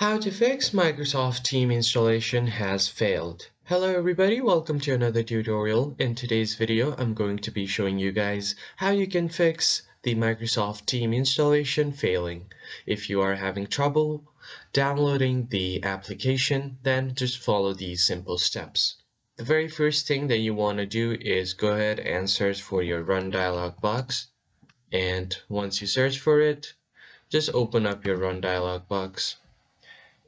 How to fix Microsoft Teams installation has failed. Hello everybody, welcome to another tutorial. In today's video, I'm going to be showing you guys how you can fix the Microsoft Teams installation failing. If you are having trouble downloading the application, then just follow these simple steps. The very first thing that you want to do is go ahead and search for your Run dialog box. And once you search for it, just open up your Run dialog box.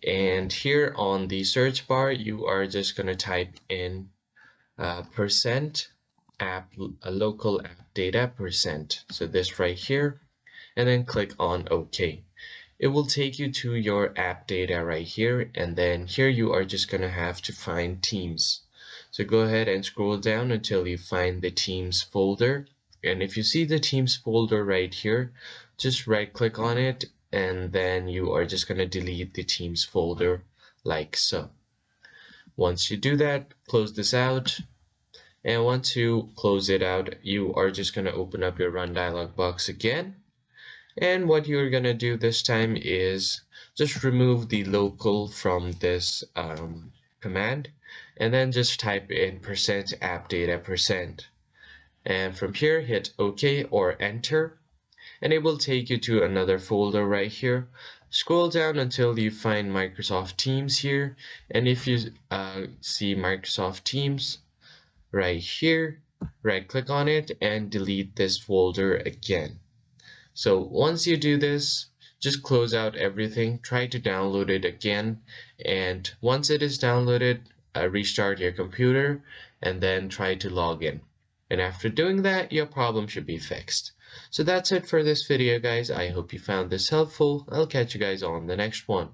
And here on the search bar, you are just going to type in percent app local app data percent. So this right here, and then click on OK. It will take you to your app data right here, and then here you are just going to have to find Teams. So go ahead and scroll down until you find the Teams folder. And if you see the Teams folder right here, just right click on it, and then you are just going to delete the Teams folder like so. Once you do that, close this out. And once you close it out, you are just going to open up your Run dialog box again. And what you're going to do this time is just remove the local from this command, and then just type in percent app data percent. And from here, hit OK or Enter, and it will take you to another folder right here. Scroll down until you find Microsoft Teams here, and if you see Microsoft Teams right here, right click on it and delete this folder again. So once you do this, just close out everything, try to download it again, and once it is downloaded, restart your computer and then try to log in. And after doing that, your problem should be fixed. So that's it for this video, guys. I hope you found this helpful. I'll catch you guys on the next one.